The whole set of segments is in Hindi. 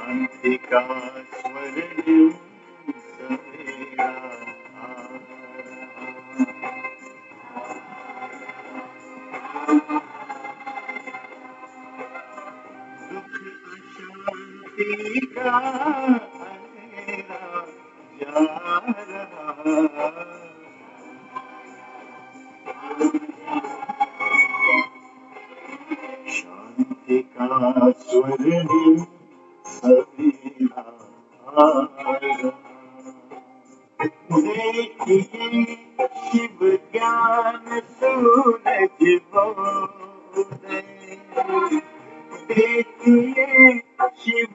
शांति का स्वर्णिम सवेरा आ रहा। दुख अशांति का अंधेरा जा रहा। शांति का स्वर्णिम सवेरा आ रहा। देखिए शिव ज्ञान सूरज बोले, देखिए शिव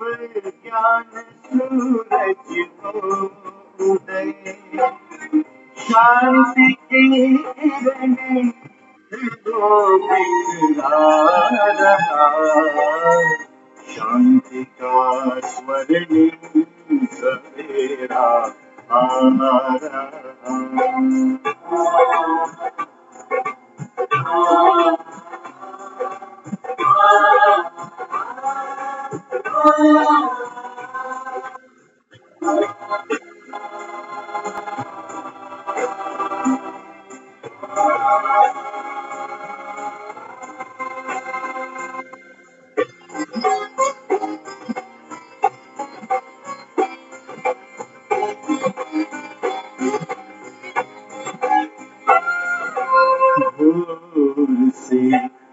ज्ञान सूरज बोले, शांति की किरण दो बिखरा रहा। शांति का स्वर्णिम सवेरा आ रहा। भोर से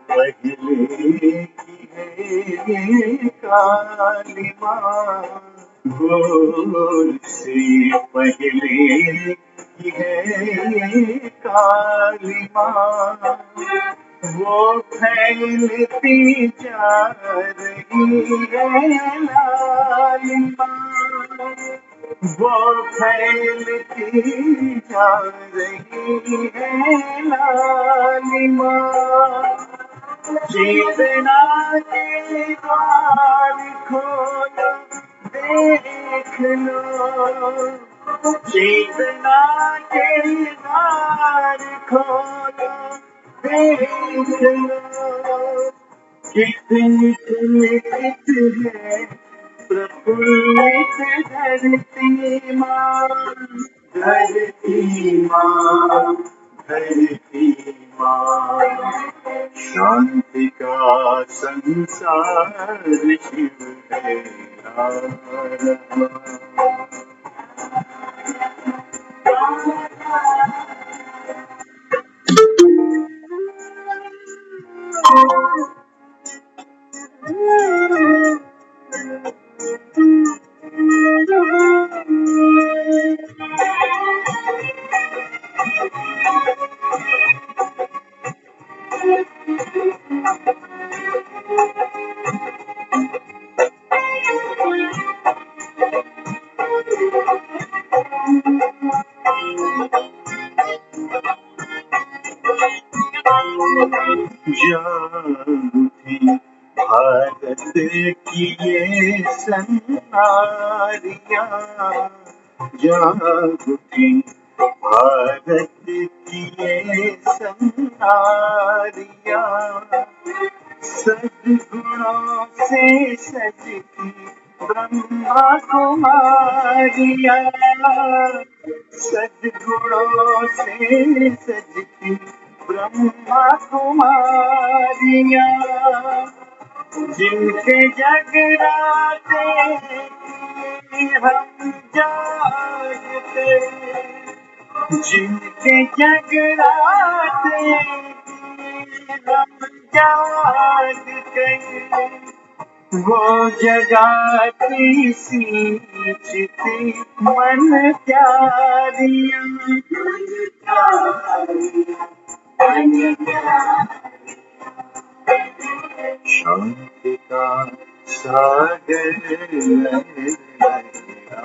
पहले की है ये काली माँ, भोर से पहले की है ये काली माँ। वो फैलती जा रही है लालिमा, वो फैलती जा रही है लालिमा। चेतना के द्वार खोलो देख लो, चेतना के द्वार खोलो देख लो। कितनी पुलकित है प्रफुल्लित धरती माँ, धरती माँ, धरती माँ। शांति का संसार शिव है आ रहा। जागृति भारत की ये सन्नारियाँ, जागृति भारत की ये सन्नारियाँ। सद्गुणों से सजती ब्रह्मा कुमारियाँ, सद्गुणों से सजती ब्रह्मा कुमारियाँ। जिनके जगराते हम जागते, जिनके जगराते हम जागते, वो जगाती सींचती मन प्यारियाँ, मन प्यारियाँ। शांति का सागर लहरा,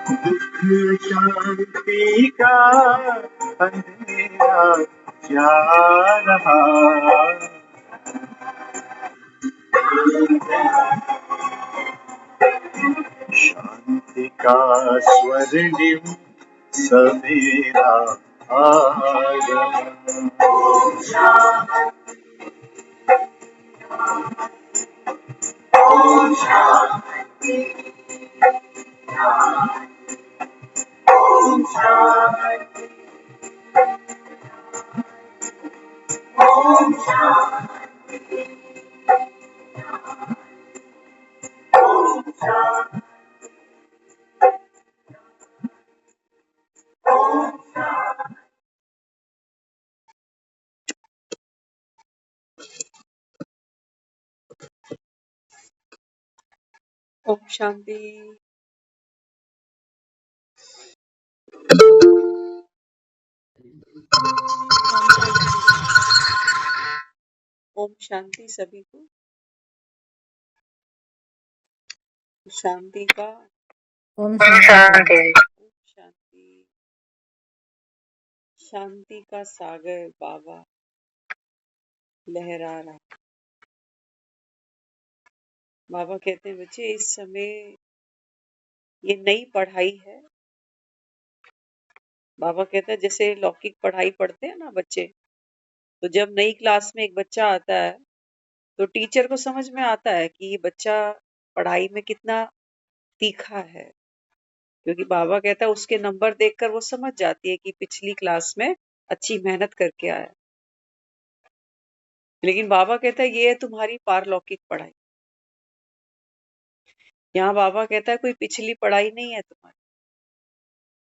दुख शांति का अंधेरा जा रहा। शांति का स्वर्णिम सवेरा ओम शांति। ओम शांति सभी को। शांति का ओम शांति। ओम शांति। शांति का सागर बाबा लहरा रहा। बाबा कहते हैं बच्चे इस समय ये नई पढ़ाई है। बाबा कहते हैं जैसे लौकिक पढ़ाई पढ़ते हैं ना बच्चे, तो जब नई क्लास में एक बच्चा आता है तो टीचर को समझ में आता है कि ये बच्चा पढ़ाई में कितना तीखा है, क्योंकि बाबा कहता है उसके नंबर देखकर वो समझ जाती है कि पिछली क्लास में अच्छी मेहनत करके आया। लेकिन बाबा कहता है ये है तुम्हारी पारलौकिक पढ़ाई। यहाँ बाबा कहता है कोई पिछली पढ़ाई नहीं है तुम्हारी।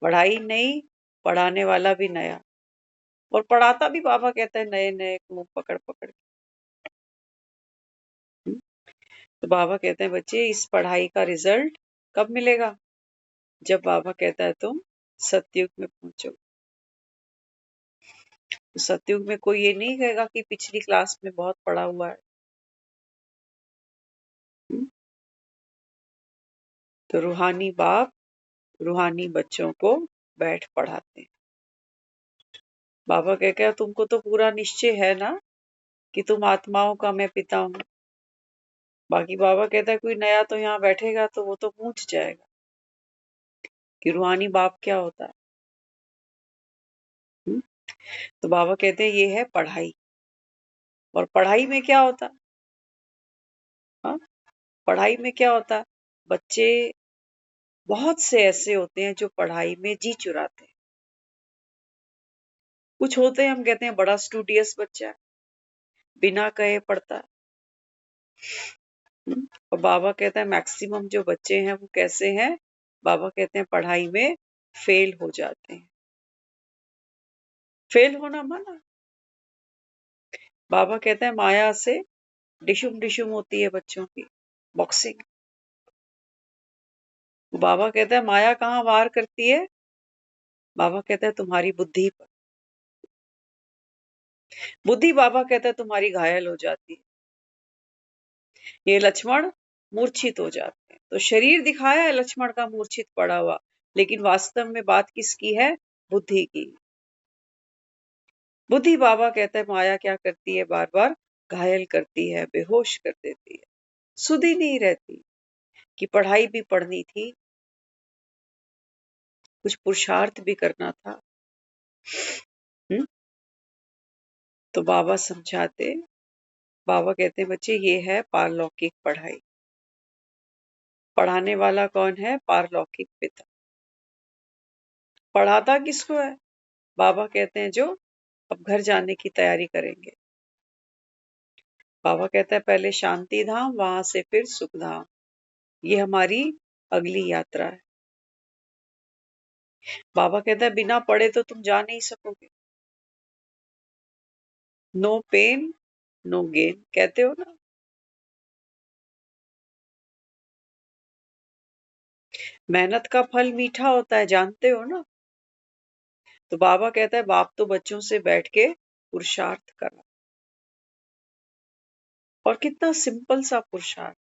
पढ़ाई नई, पढ़ाने वाला भी नया, और पढ़ाता भी बाबा कहता है नए नए को पकड़ पकड़ के। तो बाबा कहते हैं बच्चे इस पढ़ाई का रिजल्ट कब मिलेगा? जब बाबा कहता है तुम सतयुग में पहुंचो। तो सतयुग में कोई ये नहीं कहेगा कि पिछली क्लास में बहुत पढ़ा हुआ है। तो रूहानी बाप रूहानी बच्चों को बैठ पढ़ाते हैं। बाबा कह क्या तुमको तो पूरा निश्चय है ना कि तुम आत्माओं का मैं पिता हूँ। बाकी बाबा कहता है कोई नया तो यहाँ बैठेगा तो वो तो पूछ जाएगा कि रूहानी बाप क्या होता है। तो बाबा कहते हैं ये है पढ़ाई। और पढ़ाई में क्या होता है? हाँ, पढ़ाई में क्या होता है? बच्चे बहुत से ऐसे होते हैं जो पढ़ाई में जी चुराते हैं। कुछ होते हैं हम कहते हैं बड़ा स्टूडियस बच्चा है, बिना कहे पढ़ता है। और बाबा कहता है मैक्सिमम जो बच्चे हैं वो कैसे हैं? बाबा कहते हैं पढ़ाई में फेल हो जाते हैं। फेल होना मना। बाबा कहते हैं माया से डिशुम डिशुम होती है बच्चों की, बॉक्सिंग। बाबा कहता है माया कहाँ वार करती है? बाबा कहता है तुम्हारी बुद्धि पर। बुद्धि बाबा कहता है तुम्हारी घायल हो जाती है। ये लक्ष्मण मूर्छित हो जाते हैं। तो शरीर दिखाया है लक्ष्मण का मूर्छित पड़ा हुआ, लेकिन वास्तव में बात किसकी है? बुद्धि की। बुद्धि बाबा कहता है माया क्या करती है? बार बार घायल करती है, बेहोश कर देती है। सुधी नहीं रहती कि पढ़ाई भी पढ़नी थी, कुछ पुरुषार्थ भी करना था। तो बाबा समझाते, बाबा कहते हैं बच्चे ये है पारलौकिक पढ़ाई। पढ़ाने वाला कौन है? पारलौकिक पिता। पढ़ाता किसको है? बाबा कहते हैं जो अब घर जाने की तैयारी करेंगे। बाबा कहता है पहले शांति धाम, वहां से फिर सुख धाम। ये हमारी अगली यात्रा है। बाबा कहता है बिना पढ़े तो तुम जा नहीं सकोगे। नो पेन नो गेन कहते हो ना। मेहनत का फल मीठा होता है, जानते हो ना। तो बाबा कहता है बाप तो बच्चों से बैठ के पुरुषार्थ करा। और कितना सिंपल सा पुरुषार्थ।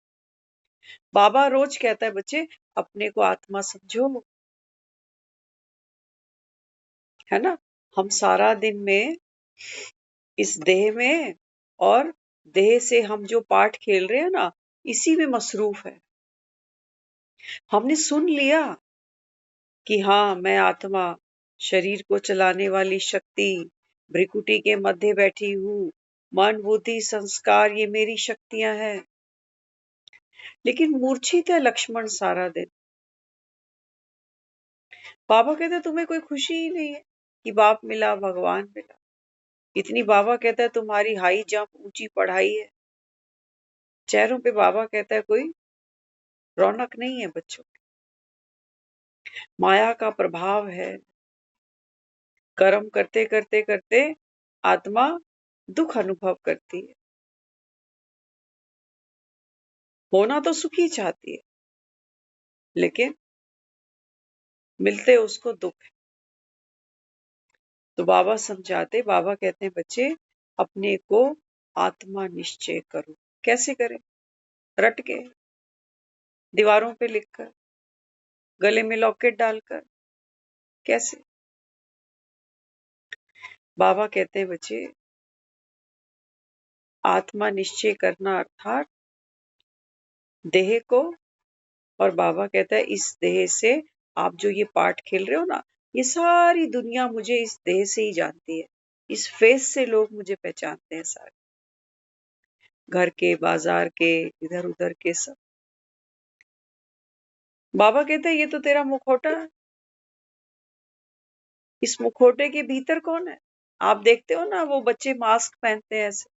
बाबा रोज कहता है बच्चे अपने को आत्मा समझो, है ना। हम सारा दिन में इस देह में और देह से हम जो पाठ खेल रहे हैं ना, इसी में मसरूफ है। हमने सुन लिया कि हाँ मैं आत्मा शरीर को चलाने वाली शक्ति भ्रिकुटी के मध्य बैठी हूँ। मन बुद्धि संस्कार ये मेरी शक्तियां हैं। लेकिन मूर्छित है लक्ष्मण सारा दिन। बाबा कहते तुम्हें कोई खुशी ही नहीं है कि बाप मिला भगवान मिला। इतनी बाबा कहता है तुम्हारी हाई जंप ऊंची पढ़ाई है। चेहरों पे बाबा कहता है कोई रौनक नहीं है बच्चों की। माया का प्रभाव है। कर्म करते करते करते आत्मा दुख अनुभव करती है। होना तो सुखी चाहती है लेकिन मिलते उसको दुख है। तो बाबा समझाते, बाबा कहते हैं बच्चे अपने को आत्मा निश्चय करो। कैसे करें? रट के, दीवारों पे लिखकर, गले में लॉकेट डालकर, कैसे? बाबा कहते हैं बच्चे आत्मा निश्चय करना अर्थात देह को, और बाबा कहता है इस देह से आप जो ये पार्ट खेल रहे हो ना, ये सारी दुनिया मुझे इस देह से ही जानती है। इस फेस से लोग मुझे पहचानते हैं सारे, घर के, बाजार के, इधर उधर के सब। बाबा कहते हैं ये तो तेरा मुखौटा है। इस मुखौटे के भीतर कौन है? आप देखते हो ना वो बच्चे मास्क पहनते हैं ऐसे,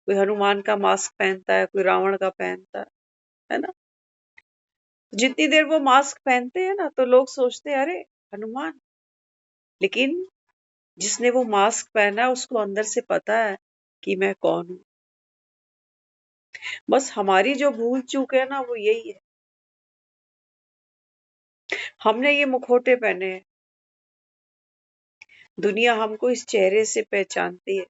कोई हनुमान का मास्क पहनता है, कोई रावण का पहनता है ना। जितनी देर वो मास्क पहनते हैं ना तो लोग सोचते हैं अरे हनुमान, लेकिन जिसने वो मास्क पहना है उसको अंदर से पता है कि मैं कौन हूं। बस हमारी जो भूल चूक है ना वो यही है, हमने ये मुखौटे पहने हैं। दुनिया हमको इस चेहरे से पहचानती है।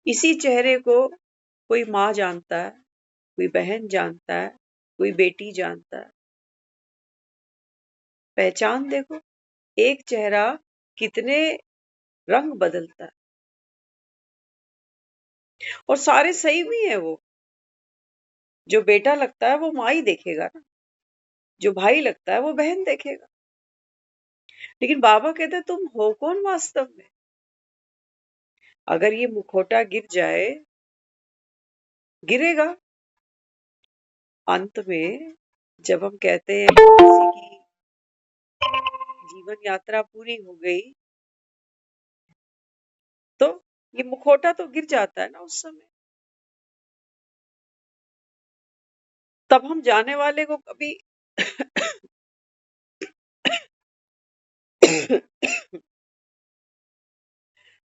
इसी चेहरे को कोई माँ जानता है, कोई बहन जानता है, कोई बेटी जानता है। पहचान देखो, एक चेहरा कितने रंग बदलता है और सारे सही भी है। वो जो बेटा लगता है वो माँ ही देखेगा ना, जो भाई लगता है वो बहन देखेगा। लेकिन बाबा कहते हैं तुम हो कौन वास्तव में? अगर ये मुखौटा गिर जाए, गिरेगा, अंत में जब हम कहते हैं किसी की जीवन यात्रा पूरी हो गई तो ये मुखौटा तो गिर जाता है ना उस समय। तब हम जाने वाले को कभी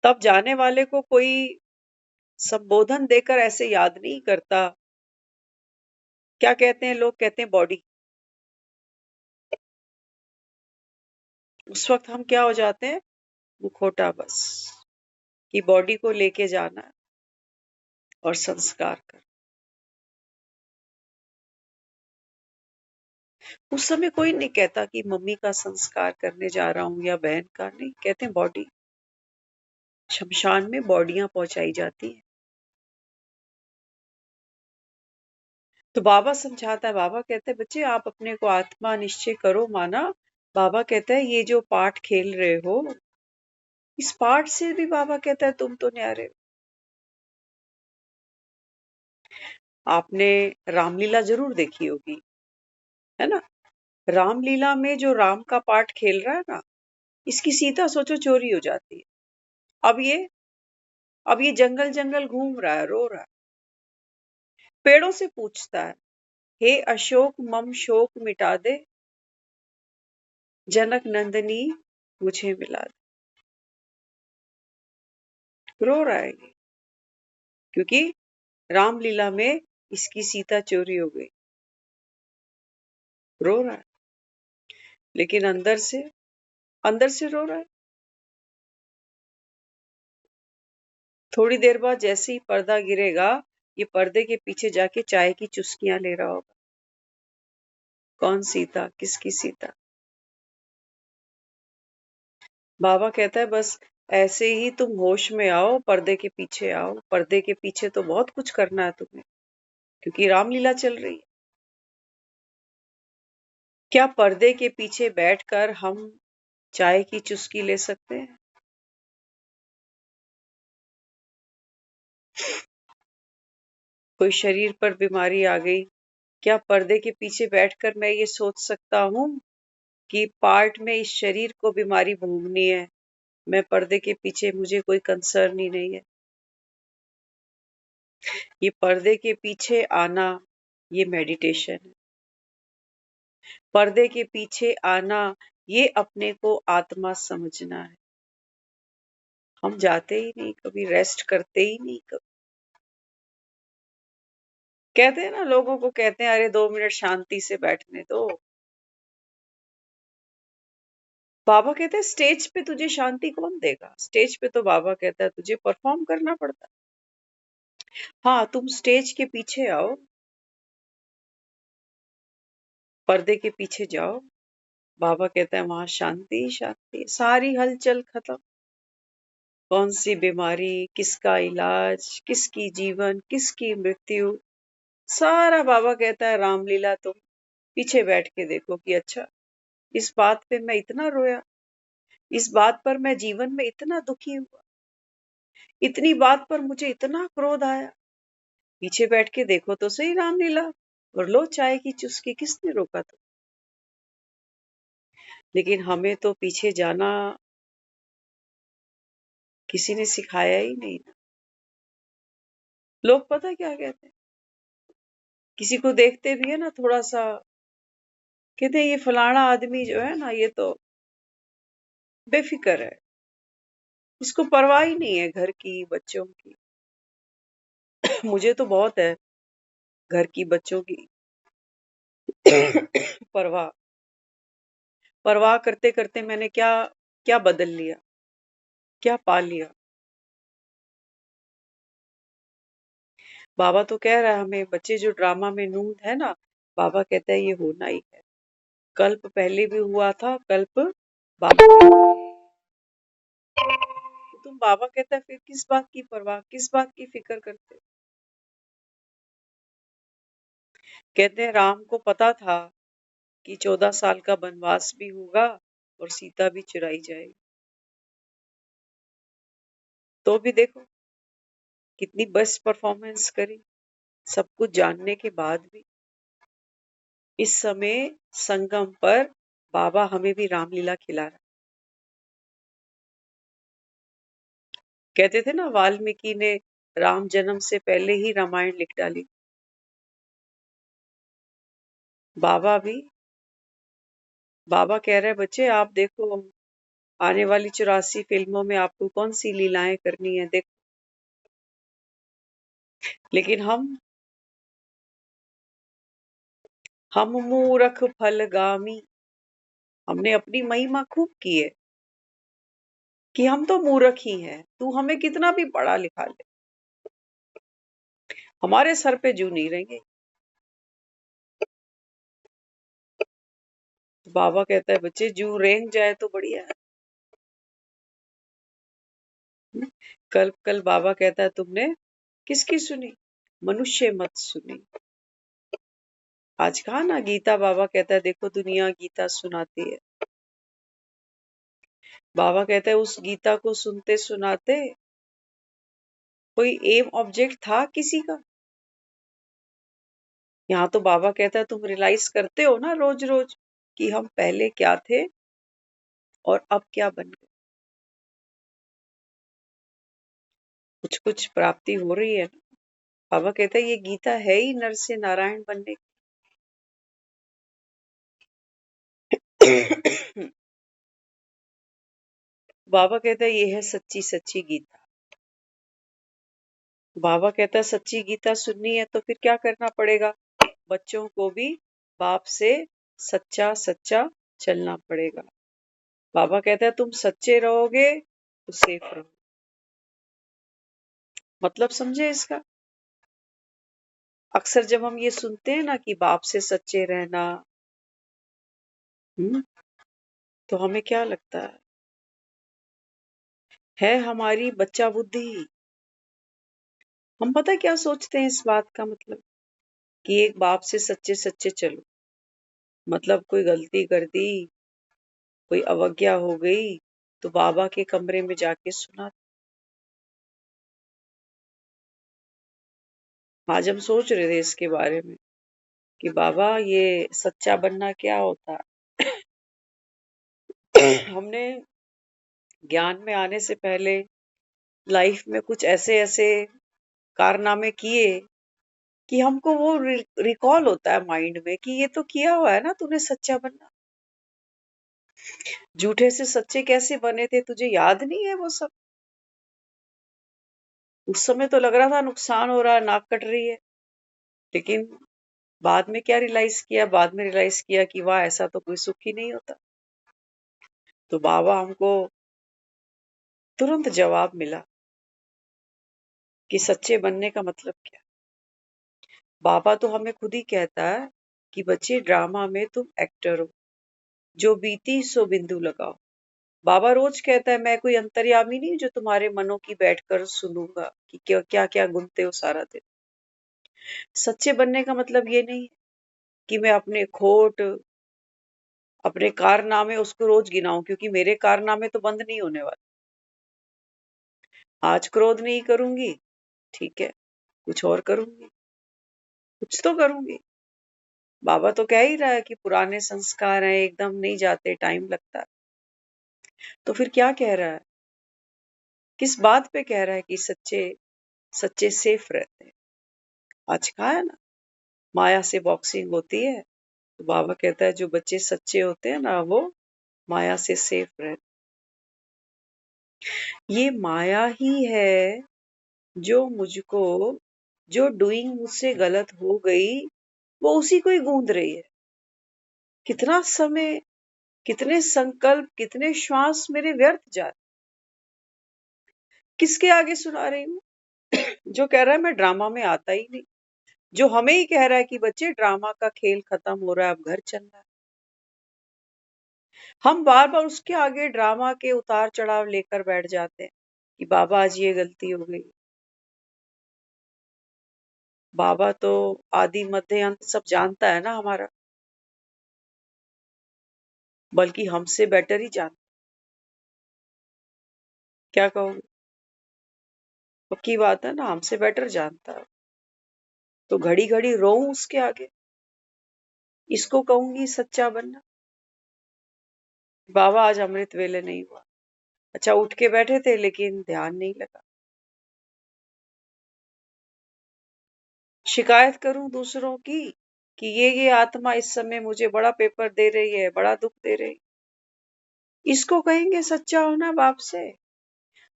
तब जाने वाले को कोई संबोधन देकर ऐसे याद नहीं करता। क्या कहते हैं लोग? कहते हैं बॉडी। उस वक्त हम क्या हो जाते हैं? मुखौटा बस, कि बॉडी को लेके जाना है और संस्कार कर। उस समय कोई नहीं कहता कि मम्मी का संस्कार करने जा रहा हूं या बहन का, नहीं कहते हैं बॉडी। शमशान में बॉडियां पहुंचाई जाती हैं। तो बाबा समझाता है, बाबा कहते हैं बच्चे आप अपने को आत्मा निश्चय करो माना। बाबा कहता है ये जो पाठ खेल रहे हो, इस पाठ से भी बाबा कहता है तुम तो न्यारे हो। आपने रामलीला जरूर देखी होगी, है ना। रामलीला में जो राम का पाठ खेल रहा है ना, इसकी सीता सोचो चोरी हो जाती है। अब ये जंगल जंगल घूम रहा है, रो रहा है, पेड़ों से पूछता है हे अशोक मम शोक मिटा दे, जनक नंदनी मुझे मिला दे। रो रहा है ये, क्योंकि रामलीला में इसकी सीता चोरी हो गई। रो रहा है, लेकिन अंदर से रो रहा है। थोड़ी देर बाद जैसे ही पर्दा गिरेगा, ये पर्दे के पीछे जाके चाय की चुस्कियां ले रहा होगा। कौन सीता? किसकी सीता? बाबा कहता है बस ऐसे ही तुम होश में आओ, पर्दे के पीछे आओ। पर्दे के पीछे तो बहुत कुछ करना है तुम्हें, क्योंकि रामलीला चल रही है। क्या पर्दे के पीछे बैठकर हम चाय की चुस्की ले सकते हैं। कोई शरीर पर बीमारी आ गई, क्या पर्दे के पीछे बैठकर मैं ये सोच सकता हूँ कि पार्ट में इस शरीर को बीमारी भोगनी है, मैं पर्दे के पीछे, मुझे कोई कंसर्न ही नहीं है। ये पर्दे के पीछे आना, ये मेडिटेशन है। पर्दे के पीछे आना, ये अपने को आत्मा समझना है। हम जाते ही नहीं, कभी रेस्ट करते ही नहीं। कभी कहते हैं ना, लोगों को कहते हैं अरे 2 मिनट शांति से बैठने दो। बाबा कहते हैं स्टेज पे तुझे शांति कौन देगा? स्टेज पे तो बाबा कहता है तुझे परफॉर्म करना पड़ता है। हाँ, तुम स्टेज के पीछे आओ, पर्दे के पीछे जाओ। बाबा कहता है वहां शांति शांति, सारी हलचल खत्म। कौन सी बीमारी, किसका इलाज, किसकी जीवन, किसकी मृत्यु, सारा बाबा कहता है रामलीला। तुम पीछे बैठ के देखो कि अच्छा, इस बात पे मैं इतना रोया, इस बात पर मैं जीवन में इतना दुखी हुआ, इतनी बात पर मुझे इतना क्रोध आया। पीछे बैठ के देखो तो सही रामलीला, और लो चाय की चुस्की, किसने रोका? तो लेकिन हमें तो पीछे जाना किसी ने सिखाया ही नहीं। लोग पता क्या कहते हैं, किसी को देखते भी है ना थोड़ा सा, कहते हैं ये फलाना आदमी जो है ना, ये तो बेफिक्र है, इसको परवाह ही नहीं है घर की, बच्चों की। मुझे तो बहुत है घर की, बच्चों की परवाह। परवाह करते करते मैंने क्या क्या बदल लिया, क्या पा लिया। बाबा तो कह रहा है हमें, बच्चे जो ड्रामा में नूंद है ना, बाबा कहता है ये होना ही है। कल्प पहले भी हुआ था, कल्प बाबा तुम, बाबा कहता है फिर किस बात की परवाह, किस बात की फिक्र करते? कहते हैं राम को पता था कि 14 साल का वनवास भी होगा और सीता भी चुराई जाएगी, तो भी देखो कितनी बेस्ट परफॉर्मेंस करी। सब कुछ जानने के बाद भी इस समय संगम पर बाबा हमें भी रामलीला खिला रहा। कहते थे ना, वाल्मीकि ने राम जन्म से पहले ही रामायण लिख डाली। बाबा भी, बाबा कह रहे बच्चे आप देखो, आने वाली 84 फिल्मों में आपको कौन सी लीलाएं करनी है देखो। लेकिन हम मूरख फलगामी, हमने अपनी महिमा खूब की है कि हम तो मूर्ख ही हैं, तू हमें कितना भी पढ़ा लिखा ले, हमारे सर पे जू नहीं रहेंगे। तो बाबा कहता है बच्चे जू रेंग जाए तो बढ़िया है। कल कल बाबा कहता है तुमने किसकी सुनी? मनुष्य मत सुनी। आज कहा ना गीता, बाबा कहता है देखो दुनिया गीता सुनाती है। बाबा कहता है उस गीता को सुनते सुनाते कोई एम ऑब्जेक्ट था किसी का? यहाँ तो बाबा कहता है तुम रियलाइज करते हो ना रोज रोज कि हम पहले क्या थे और अब क्या बन गए। कुछ कुछ प्राप्ति हो रही है ना। बाबा कहता है ये गीता है ही नर से नारायण बनने की। बाबा कहता है ये है सच्ची सच्ची गीता। बाबा कहता है सच्ची गीता सुननी है तो फिर क्या करना पड़ेगा? बच्चों को भी बाप से सच्चा सच्चा चलना पड़ेगा। बाबा कहता है तुम सच्चे रहोगे तो सेफ रहो। मतलब समझे इसका? अक्सर जब हम ये सुनते हैं ना कि बाप से सच्चे रहना, तो हमें क्या लगता है हमारी बच्चा बुद्धि। हम पता क्या सोचते हैं इस बात का मतलब, कि एक बाप से सच्चे सच्चे चलो, मतलब कोई गलती कर दी, कोई अवज्ञा हो गई तो बाबा के कमरे में जाके सुना। आज हम सोच रहे थे इसके बारे में कि बाबा ये सच्चा बनना क्या होता है। हमने ज्ञान में आने से पहले लाइफ में कुछ ऐसे ऐसे कारनामे किए कि हमको वो रिकॉल होता है माइंड में कि ये तो किया हुआ है ना तूने सच्चा बनना। झूठे से सच्चे कैसे बने थे तुझे याद नहीं है वो सब? उस समय तो लग रहा था नुकसान हो रहा है, नाक कट रही है, लेकिन बाद में क्या रियलाइज किया? बाद में रियलाइज किया कि वाह ऐसा तो कोई सुख ही नहीं होता। तो बाबा हमको तुरंत जवाब मिला कि सच्चे बनने का मतलब क्या। बाबा तो हमें खुद ही कहता है कि बच्चे ड्रामा में तुम एक्टर हो, जो बीती सो बिंदु लगाओ। बाबा रोज कहता है मैं कोई अंतर्यामी नहीं जो तुम्हारे मनों की बैठकर सुनूंगा कि क्या क्या क्या गुनते हो सारा दिन। सच्चे बनने का मतलब ये नहीं है कि मैं अपने खोट अपने कारनामे उसको रोज गिनाऊं, क्योंकि मेरे कारनामे तो बंद नहीं होने वाले। आज क्रोध नहीं करूंगी, ठीक है, कुछ और करूंगी, कुछ तो करूंगी। बाबा तो कह ही रहा है कि पुराने संस्कार हैं, एकदम नहीं जाते, टाइम लगता है। तो फिर क्या कह रहा है? किस बात पे कह रहा है कि सच्चे सच्चे सेफ रहते हैं? आज कहा है ना, माया से बॉक्सिंग होती है। तो बाबा कहता है जो बच्चे सच्चे होते हैं ना वो माया से सेफ रहते। ये माया ही है जो मुझको, जो डूइंग मुझसे गलत हो गई वो उसी को ही गूंद रही है। कितना समय, कितने संकल्प, कितने श्वास मेरे व्यर्थ जा रहे। किसके आगे सुना रही हूँ? जो कह रहा है मैं ड्रामा में आता ही नहीं, जो हमें ही कह रहा है कि बच्चे ड्रामा का खेल खत्म हो रहा है, अब घर चलना है। हम बार बार उसके आगे ड्रामा के उतार चढ़ाव लेकर बैठ जाते हैं कि बाबा आज ये गलती हो गई। बाबा तो आदि मध्य अंत सब जानता है ना हमारा, बल्कि हमसे बेटर ही जानता। क्या कहोगे? पक्की बात है ना, हमसे बेटर जानता है। तो घड़ी घड़ी रोऊं उसके आगे, इसको कहूंगी सच्चा बनना। बाबा आज अमृत वेले नहीं हुआ। अच्छा उठ के बैठे थे लेकिन ध्यान नहीं लगा। शिकायत करूं दूसरों की कि ये आत्मा इस समय मुझे बड़ा पेपर दे रही है, बड़ा दुख दे रही, इसको कहेंगे सच्चा होना बाप से?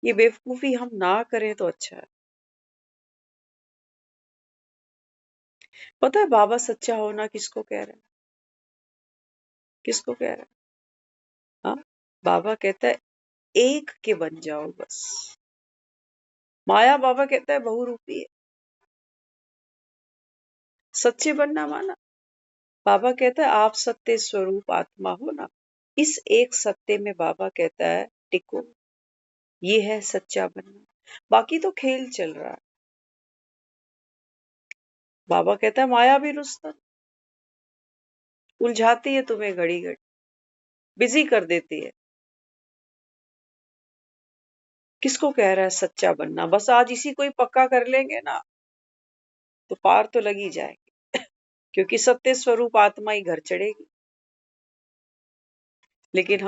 ये बेवकूफी हम ना करें तो अच्छा है। पता है बाबा सच्चा होना किसको कह रहे हैं? किसको कह रहे हैं? हाँ, बाबा कहता है एक के बन जाओ बस। माया बाबा कहता है बहुरूपी है। सच्चे बनना माना, बाबा कहता है आप सत्य स्वरूप आत्मा हो ना। इस एक सत्य में बाबा कहता है टिको, ये है सच्चा बनना। बाकी तो खेल चल रहा है। बाबा कहता है माया भी रुस्तम, उलझाती है तुम्हें घड़ी घड़ी, बिजी कर देती है। किसको कह रहा है सच्चा बनना? बस आज इसी को ही पक्का कर लेंगे ना तो पार तो लगी जाएगी, क्योंकि सत्य स्वरूप आत्मा ही घर चढ़ेगी। लेकिन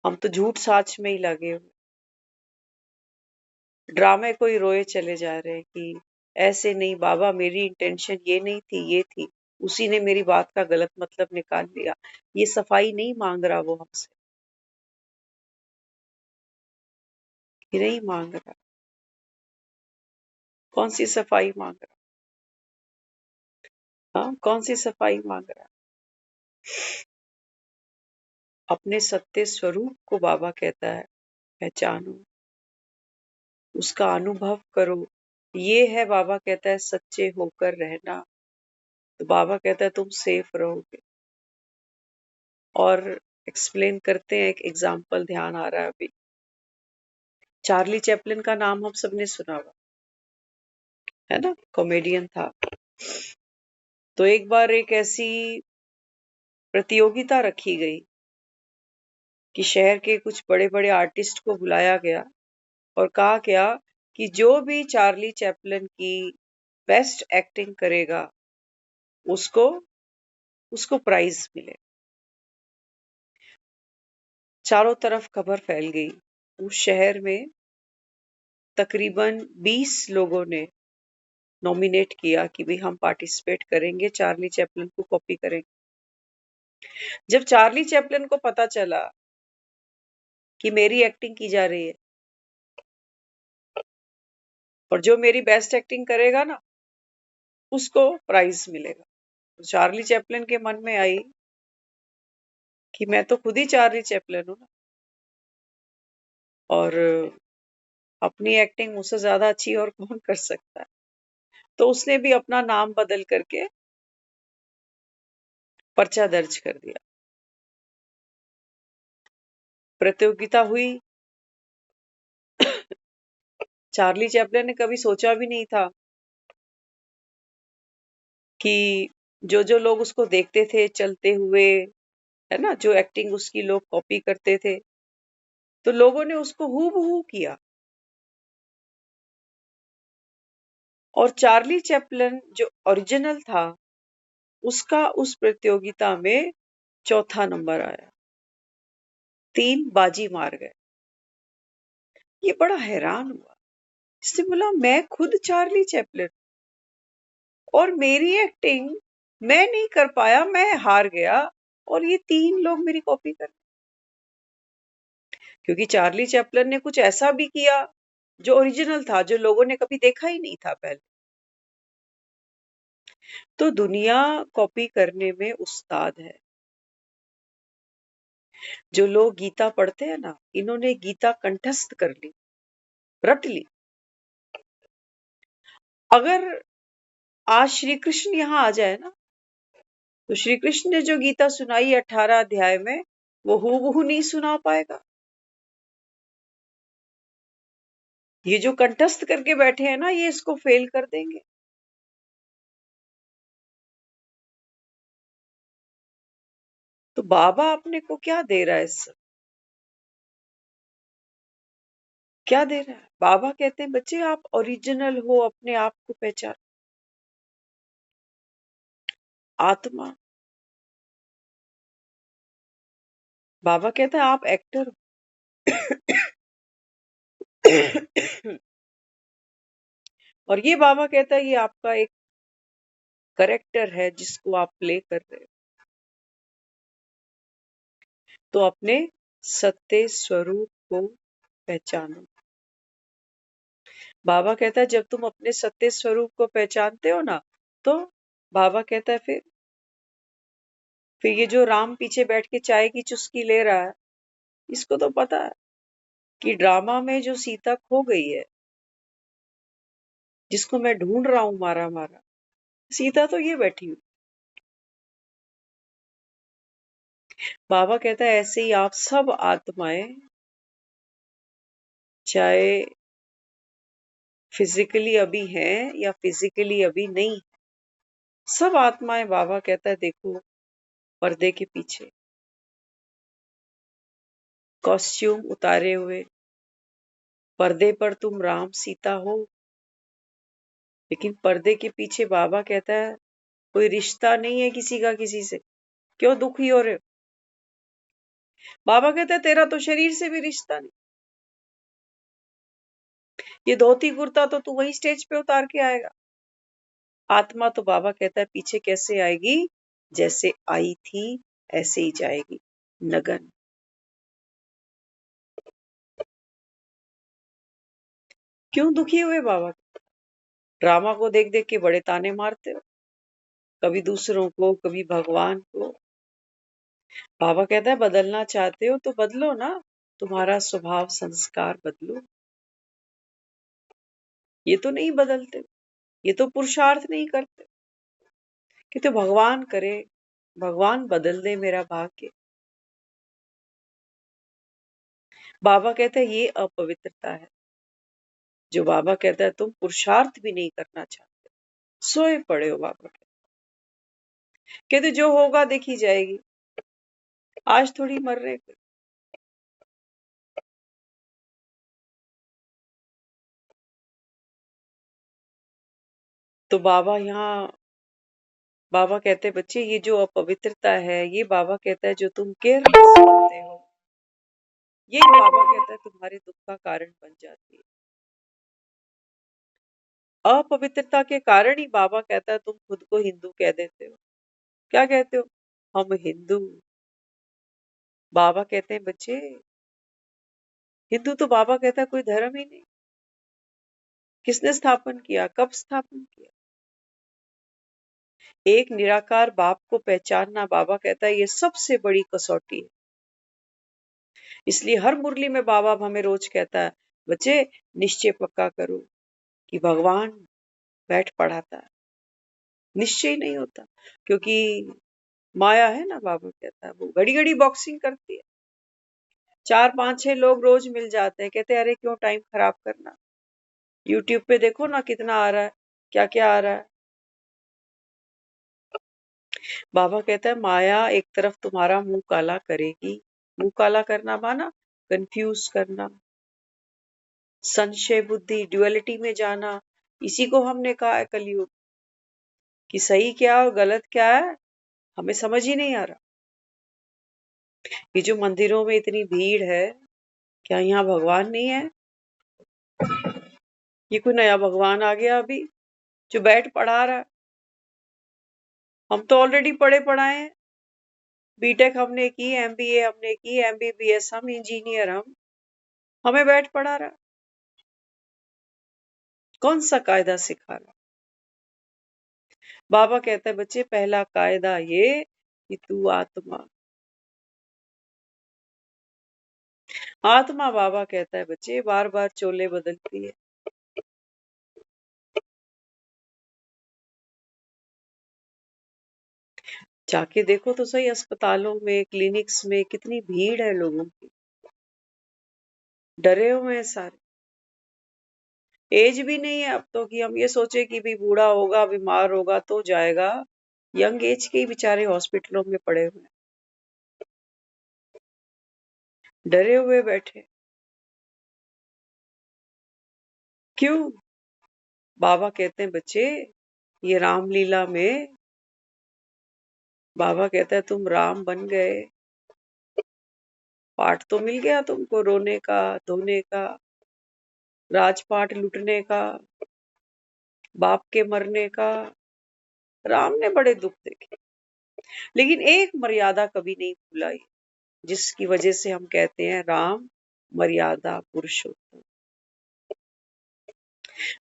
हम तो झूठ साच में ही लगे हुए, ड्रामे को ही रोए चले जा रहे हैं कि ऐसे नहीं बाबा, मेरी इंटेंशन ये नहीं थी, ये थी, उसी ने मेरी बात का गलत मतलब निकाल लिया। ये सफाई नहीं मांग रहा वो हमसे, ये नहीं मांग रहा। कौन सी सफाई मांग रहा? हाँ, कौन सी सफाई मांग रहा? अपने सत्य स्वरूप को बाबा कहता है पहचानो, उसका अनुभव करो। ये है बाबा कहता है सच्चे होकर रहना। तो बाबा कहता है तुम सेफ रहोगे। और एक्सप्लेन करते हैं, एक एग्जाम्पल ध्यान आ रहा है अभी। चार्ली चैपलिन का नाम हम सबने सुना हुआ है ना, कॉमेडियन था। तो एक बार एक ऐसी प्रतियोगिता रखी गई कि शहर के कुछ बड़े बड़े आर्टिस्ट को बुलाया गया और कहा गया कि जो भी चार्ली चैपलिन की बेस्ट एक्टिंग करेगा उसको उसको प्राइज मिले। चारों तरफ खबर फैल गई। उस शहर में तकरीबन 20 लोगों ने नॉमिनेट किया कि भाई हम पार्टिसिपेट करेंगे, चार्ली चैपलिन को कॉपी करेंगे। जब चार्ली चैपलिन को पता चला कि मेरी एक्टिंग की जा रही है और जो मेरी बेस्ट एक्टिंग करेगा ना उसको प्राइज मिलेगा, तो चार्ली चैपलिन के मन में आई कि मैं तो खुद ही चार्ली चैपलिन हूं ना, और अपनी एक्टिंग मुझसे ज्यादा अच्छी और कौन कर सकता है। तो उसने भी अपना नाम बदल करके पर्चा दर्ज कर दिया। प्रतियोगिता हुई। चार्ली चैपलिन ने कभी सोचा भी नहीं था कि जो जो लोग उसको देखते थे चलते हुए, है ना, जो एक्टिंग उसकी लोग कॉपी करते थे, तो लोगों ने उसको हूबहू किया। और चार्ली चैपलिन जो ओरिजिनल था उसका उस प्रतियोगिता में चौथा नंबर आया। 3 बाजी मार गए। ये बड़ा हैरान हुआ। इसने बोला मैं खुद चार्ली चैपलिन और मेरी एक्टिंग मैं नहीं कर पाया, मैं हार गया, और ये 3 लोग मेरी कॉपी कर। क्योंकि चार्ली चैपलिन ने कुछ ऐसा भी किया जो ओरिजिनल था, जो लोगों ने कभी देखा ही नहीं था पहले। तो दुनिया कॉपी करने में उस्ताद है। जो लोग गीता पढ़ते हैं ना, इन्होंने गीता कंठस्थ कर ली, रट ली। अगर आज श्री कृष्ण यहाँ आ जाए ना, तो श्री कृष्ण ने जो गीता सुनाई 18 अध्याय में, वो हूबहू नहीं सुना पाएगा। ये जो कंठस्थ करके बैठे हैं ना, ये इसको फेल कर देंगे। तो बाबा अपने को क्या दे रहा है इससे? क्या दे रहा है? बाबा कहते हैं बच्चे आप ओरिजिनल हो, अपने आप को पहचान। आत्मा। बाबा कहता है आप एक्टर हो। और ये बाबा कहता है ये आपका एक करेक्टर है जिसको आप प्ले कर रहे हो। तो अपने सत्य स्वरूप को पहचानो। बाबा कहता है जब तुम अपने सत्य स्वरूप को पहचानते हो ना, तो बाबा कहता है फिर ये जो राम पीछे बैठ के चाय की चुस्की ले रहा है, इसको तो पता है कि ड्रामा में जो सीता खो गई है, जिसको मैं ढूंढ रहा हूं मारा मारा, सीता तो ये बैठी हुई। बाबा कहता है ऐसे ही आप सब आत्माएं, चाहे फिजिकली अभी हैं या फिजिकली अभी नहीं, सब आत्माएं, बाबा कहता है देखो पर्दे के पीछे कॉस्ट्यूम उतारे हुए, पर्दे पर तुम राम सीता हो, लेकिन पर्दे के पीछे बाबा कहता है कोई रिश्ता नहीं है किसी का किसी से, क्यों दुखी हो रहे हो? बाबा कहता है तेरा तो शरीर से भी रिश्ता नहीं। ये धोती कुर्ता तो तू वही स्टेज पे उतार के आएगा। आत्मा तो बाबा कहता है पीछे कैसे आएगी, जैसे आई थी ऐसे ही जाएगी, नगन। क्यों दुखी हुए बाबा? ड्रामा को देख देख के बड़े ताने मारते हो, कभी दूसरों को, कभी भगवान को। बाबा कहता है बदलना चाहते हो तो बदलो ना, तुम्हारा स्वभाव संस्कार बदलो। ये तो नहीं बदलते, ये तो पुरुषार्थ नहीं करते कि तो भगवान करे, भगवान बदल दे मेरा भाग्य। बाबा कहता है ये अपवित्रता है। जो बाबा कहता है तुम पुरुषार्थ भी नहीं करना चाहते, सोए पड़े हो। बाबा कहते जो होगा देखी जाएगी, आज थोड़ी मर रहे, तो बाबा कहते हैं बच्चे ये जो अपवित्रता है, ये बाबा कहता है जो तुम केयरलेस बनते हो, ये बाबा कहता है तुम्हारे दुख का कारण बन जाती है। अपवित्रता के कारण ही बाबा कहता है तुम खुद को हिंदू कह देते हो। क्या कहते हो? हम हिंदू। बाबा कहते हैं बच्चे हिंदू तो बाबा कहता है कोई धर्म ही नहीं। किसने स्थापन किया? कब स्थापन किया? एक निराकार बाप को पहचानना बाबा कहता है ये सबसे बड़ी कसौटी है। इसलिए हर मुरली में बाबा हमें रोज कहता है बच्चे निश्चय पक्का करो कि भगवान बैठ पढ़ाता है। निश्चय नहीं होता क्योंकि माया है ना, बाबा कहता है वो घड़ी घड़ी बॉक्सिंग करती है। 4 5 6 लोग रोज मिल जाते हैं, कहते हैं अरे क्यों टाइम खराब करना, यूट्यूब पे देखो ना कितना आ रहा है, क्या क्या आ रहा है। बाबा कहता है माया एक तरफ तुम्हारा मुंह काला करेगी। मुंह काला करना माना कंफ्यूज करना, संशय बुद्धि, ड्युअलिटी में जाना। इसी को हमने कहा है कलयुग कि सही क्या और गलत क्या है हमें समझ ही नहीं आ रहा। ये जो मंदिरों में इतनी भीड़ है, क्या यहाँ भगवान नहीं है? ये कोई नया भगवान आ गया अभी जो बैठ पढ़ा रहा है? हम तो ऑलरेडी पढ़े पढ़ाए हैं। बीटेक हमने की, एमबीए हमने की, एमबीबीएस, हम इंजीनियर, हमें बैठ पढ़ा रहा। कौन सा कायदा सिखा रहा? बाबा कहता है बच्चे पहला कायदा ये कि तू आत्मा आत्मा बाबा कहता है बच्चे बार बार चोले बदलती है। जाके देखो तो सही अस्पतालों में, क्लिनिक्स में कितनी भीड़ है लोगों की। डरे हुए हैं सारे। एज भी नहीं है अब तो कि हम ये सोचे कि भी बूढ़ा होगा, बीमार होगा तो जाएगा। यंग एज के ही बेचारे हॉस्पिटलों में पड़े हुए हैं, डरे हुए बैठे। क्यों? बाबा कहते हैं बच्चे ये रामलीला में बाबा कहता है तुम राम बन गए। पाठ तो मिल गया तुमको, रोने का, धोने का, राजपाट लुटने का, बाप के मरने का। राम ने बड़े दुख देखे, लेकिन एक मर्यादा कभी नहीं भुलाई, जिसकी वजह से हम कहते हैं राम मर्यादा पुरुषोत्तम।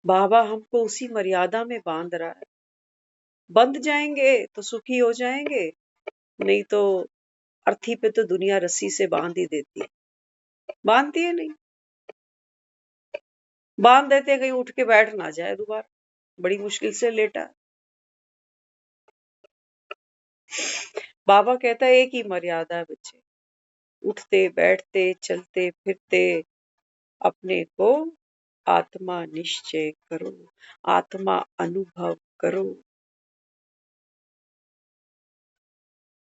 बाबा हमको उसी मर्यादा में बांध रहा है। बंध जाएंगे तो सुखी हो जाएंगे, नहीं तो अर्थी पे तो दुनिया रस्सी से बांध ही देती है। बांधती है नहीं, बांध देते कहीं उठ के बैठ ना जाए दोबारा, बड़ी मुश्किल से लेटा। बाबा कहता है एक ही मर्यादा है बच्चे, उठते बैठते चलते फिरते अपने को आत्मा निश्चय करो, आत्मा अनुभव करो,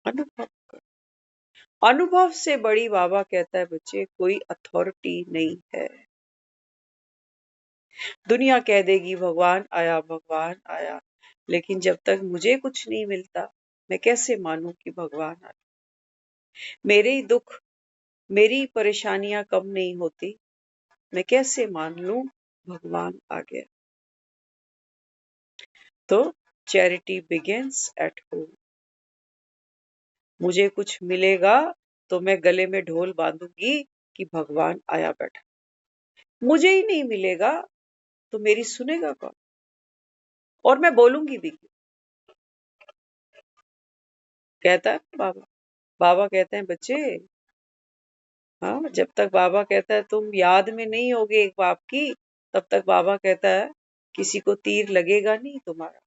अनुभव करो। अनुभव से बड़ी बाबा कहता है बच्चे कोई अथॉरिटी नहीं है। दुनिया कह देगी भगवान आया, भगवान आया, लेकिन जब तक मुझे कुछ नहीं मिलता मैं कैसे मानूं कि भगवान आया? मेरे ही दुख, मेरी परेशानियां कम नहीं होती, मैं कैसे मान लूं भगवान आ गया? तो चैरिटी बिगिंस एट होम। मुझे कुछ मिलेगा तो मैं गले में ढोल बांधूंगी कि भगवान आया बैठा। मुझे ही नहीं मिलेगा तो मेरी सुनेगा कौन? और मैं बोलूंगी भी क्यों? कहता है बाबा। बाबा कहते हैं बच्चे, हाँ, जब तक बाबा कहता है तुम याद में नहीं होगे एक बाप की, तब तक बाबा कहता है किसी को तीर लगेगा नहीं तुम्हारा।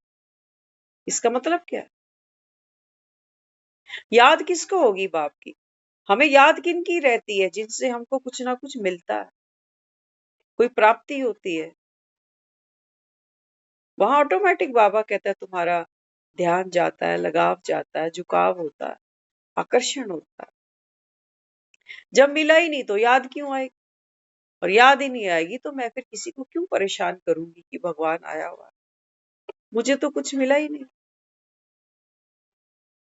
इसका मतलब क्या है? याद किसको होगी बाप की? हमें याद किन की रहती है? जिनसे हमको कुछ ना कुछ मिलता है, कोई प्राप्ति होती है, वहां ऑटोमेटिक बाबा कहता है तुम्हारा ध्यान जाता है, लगाव जाता है, झुकाव होता है, आकर्षण होता है। जब मिला ही नहीं तो याद क्यों आएगी? और याद ही नहीं आएगी तो मैं फिर किसी को क्यों परेशान करूंगी कि भगवान आया हुआ है? मुझे तो कुछ मिला ही नहीं।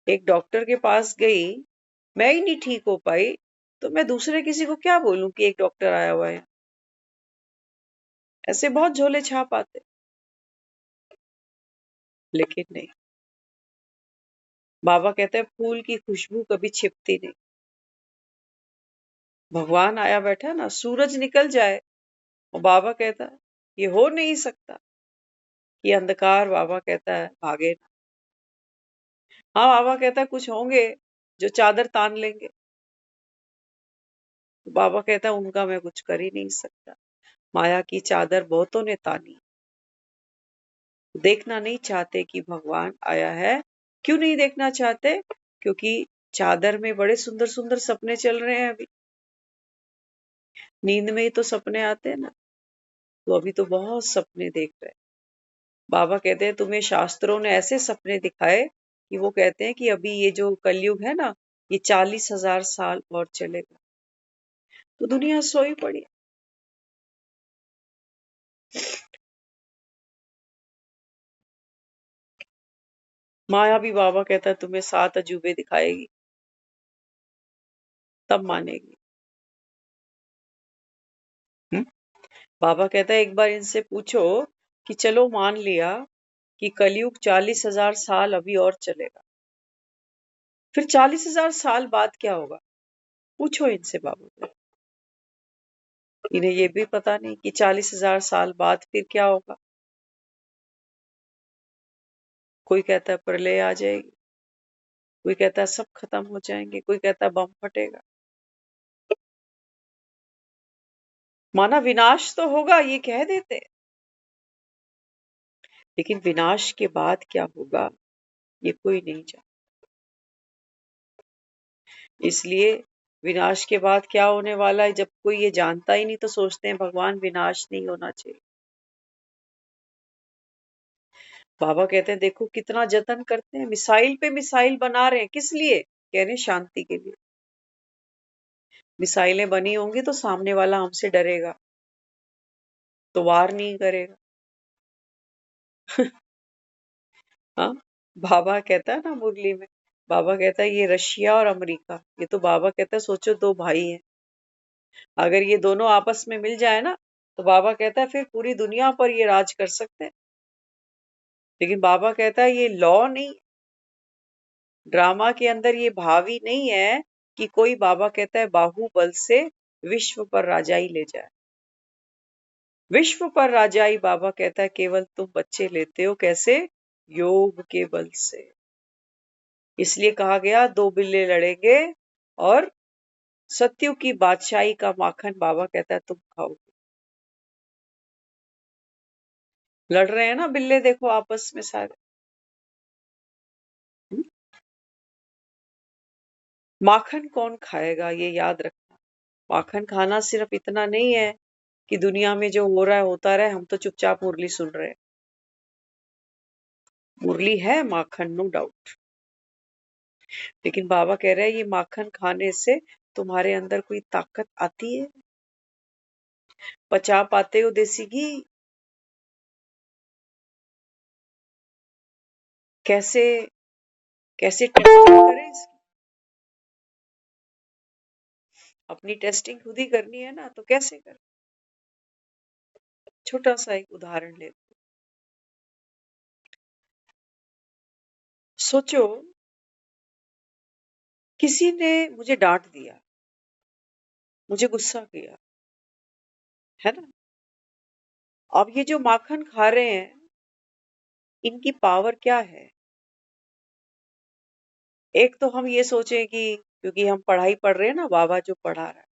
एक डॉक्टर के पास गई, मैं ही नहीं ठीक हो पाई, तो मैं दूसरे किसी को क्या बोलूं कि एक डॉक्टर आया हुआ है। ऐसे बहुत झोले छाप आते, लेकिन नहीं। बाबा कहते हैं फूल की खुशबू कभी छिपती नहीं। भगवान आया बैठा ना, सूरज निकल जाए और बाबा कहता है ये हो नहीं सकता। ये अंधकार बाबा कहता है भागे ना। हाँ, बाबा कहता है कुछ होंगे जो चादर तान लेंगे। तो बाबा कहता है उनका मैं कुछ कर ही नहीं सकता। माया की चादर बहुतों ने तानी, देखना नहीं चाहते कि भगवान आया है। क्यों नहीं देखना चाहते? क्योंकि चादर में बड़े सुंदर सुंदर सपने चल रहे हैं अभी। नींद में ही तो सपने आते हैं ना, तो अभी तो बहुत सपने देख रहे हैं। बाबा कहते हैं तुम्हें शास्त्रों ने ऐसे सपने दिखाए कि वो कहते हैं कि अभी ये जो कलयुग है ना, ये 40,000 साल और चलेगा। तो दुनिया सोई पड़ी है। माया भी बाबा कहता है तुम्हें 7 अजूबे दिखाएगी, तब मानेगी। हम्म? बाबा कहता है एक बार इनसे पूछो कि चलो मान लिया कि कलयुग 40,000 साल अभी और चलेगा, फिर 40,000 साल बाद क्या होगा? पूछो इनसे बाबा को। इन्हें ये भी पता नहीं कि 40,000 साल बाद फिर क्या होगा। कोई कहता है प्रलय आ जाएगी, कोई कहता है सब खत्म हो जाएंगे, कोई कहता है बम फटेगा। माना विनाश तो होगा ये कह देते, लेकिन विनाश के बाद क्या होगा ये कोई नहीं जानता। इसलिए विनाश के बाद क्या होने वाला है जब कोई ये जानता ही नहीं, तो सोचते हैं भगवान विनाश नहीं होना चाहिए। बाबा कहते हैं देखो कितना जतन करते हैं, मिसाइल पे मिसाइल बना रहे हैं, किस लिए? कह रहे हैं शांति के लिए। मिसाइलें बनी होंगी तो सामने वाला हमसे डरेगा, तो वार नहीं करेगा। हाँ, बाबा कहता है ना मुरली में, बाबा कहता है ये रशिया और अमेरिका, ये तो बाबा कहता है सोचो दो भाई हैं, अगर ये दोनों आपस में मिल जाए ना, तो बाबा कहता है फिर पूरी दुनिया पर ये राज कर सकते हैं। लेकिन बाबा कहता है ये लॉ नहीं, ड्रामा के अंदर ये भावी नहीं है कि कोई, बाबा कहता है बाहुबल से विश्व पर राजाई ले जाए। विश्व पर राजाई बाबा कहता है केवल तुम बच्चे लेते हो, कैसे? योग के बल से। इसलिए कहा गया 2 बिल्ले लड़ेंगे और सत्युग की बादशाही का माखन बाबा कहता है तुम खाओगे। लड़ रहे हैं ना बिल्ले, देखो आपस में सारे। हम्म? माखन कौन खाएगा ये याद रखना। माखन खाना सिर्फ इतना नहीं है कि दुनिया में जो हो रहा है होता रहे, हम तो चुपचाप मुरली सुन रहे हैं। मुरली है माखन, नो डाउट, लेकिन बाबा कह रहे हैं ये माखन खाने से तुम्हारे अंदर कोई ताकत आती है? पचा पाते हो देसी घी? कैसे कैसे टेस्टिंग करें इसकी? अपनी टेस्टिंग खुद ही करनी है ना, तो कैसे करें? छोटा सा एक उदाहरण ले, सोचो किसी ने मुझे डांट दिया, मुझे गुस्सा किया, है ना? अब ये जो माखन खा रहे हैं, इनकी पावर क्या है? एक तो हम ये सोचें कि क्योंकि हम पढ़ाई पढ़ रहे हैं ना, बाबा जो पढ़ा रहा है,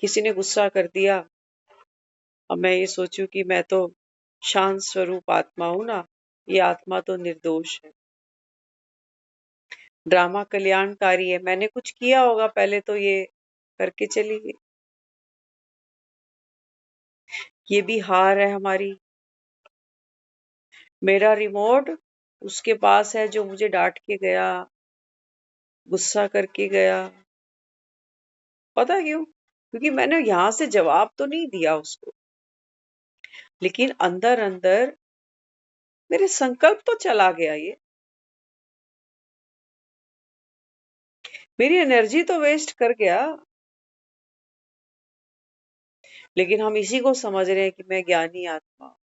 किसी ने गुस्सा कर दिया, अब मैं ये सोचूं कि मैं तो शांत स्वरूप आत्मा हूं ना, ये आत्मा तो निर्दोष है। ड्रामा कल्याणकारी है, मैंने कुछ किया होगा पहले तो ये करके चली गई। ये भी हार है हमारी। मेरा रिमोट उसके पास है जो मुझे डांट के गया, गुस्सा करके गया। पता क्यों? क्योंकि मैंने यहां से जवाब तो नहीं दिया उसको, लेकिन अंदर अंदर मेरे संकल्प तो चला गया, ये मेरी एनर्जी तो वेस्ट कर गया। लेकिन हम इसी को समझ रहे हैं कि मैं ज्ञानी आत्मा हूं।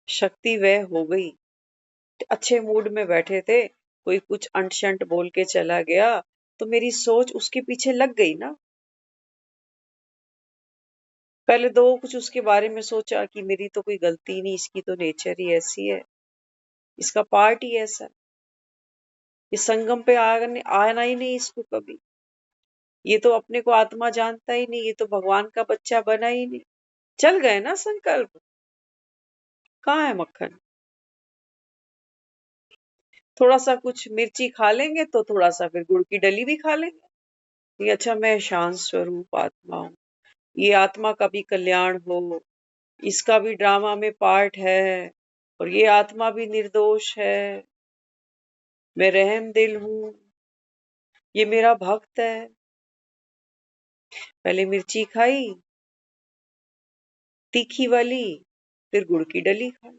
शक्ति वह हो गई, अच्छे मूड में बैठे थे, कोई कुछ अंट शंट बोल के चला गया तो मेरी सोच उसके पीछे लग गई ना। पहले दो कुछ उसके बारे में सोचा कि मेरी तो कोई गलती नहीं, इसकी तो नेचर ही ऐसी है, इसका पार्ट ही ऐसा है, इस संगम पे आना ही नहीं इसको कभी, ये तो अपने को आत्मा जानता ही नहीं, ये तो भगवान का बच्चा बना ही नहीं। चल गए ना संकल्प, कहाँ है मक्खन। थोड़ा सा कुछ मिर्ची खा लेंगे तो थोड़ा सा फिर गुड़ की डली भी खा लेंगे। ये अच्छा, मैं शांत स्वरूप आत्मा हूँ, ये आत्मा का भी कल्याण हो, इसका भी ड्रामा में पार्ट है, और ये आत्मा भी निर्दोष है, मैं रहम दिल हूँ, ये मेरा भक्त है। पहले मिर्ची खाई तीखी वाली, फिर गुड़ की डली खाई।